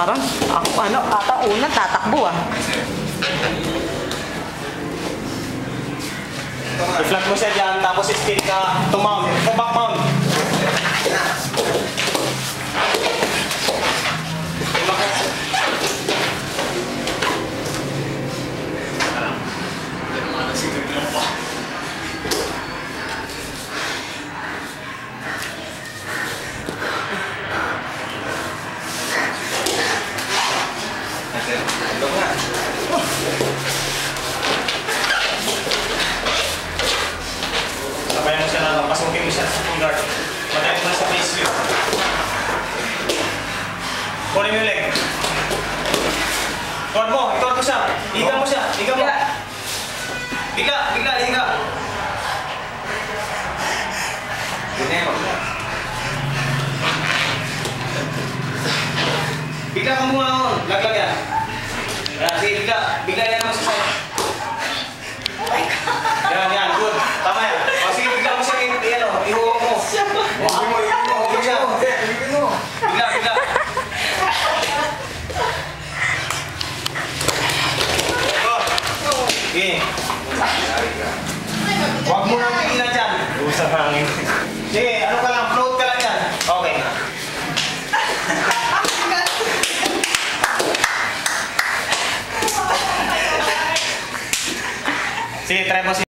Parang ako ata una tatakbo ah. I-flat mo siya dyan, tapos spin ka to mount, to back mount. Sabayan mo siya na pasukin mo siya sa full guard. Matayin mo na sa face view. Kunin mo yung leg. Tuwad mo, ituwad mo siya. Higa mo siya, higa mo. Higa, higa, higa. Higa ka muna nun, laglag yan. Sige, higa, higa yan mo sa side. Yan, good. Tama yan. O sige, bigla mo siya ihuwag mo. Huwag siya. Bigla. Okay. Huwag mo nang tigilan dyan. Usap hangin. Sige, ano ka lang, float ka lang yan. Okay. Sige, try mo siya.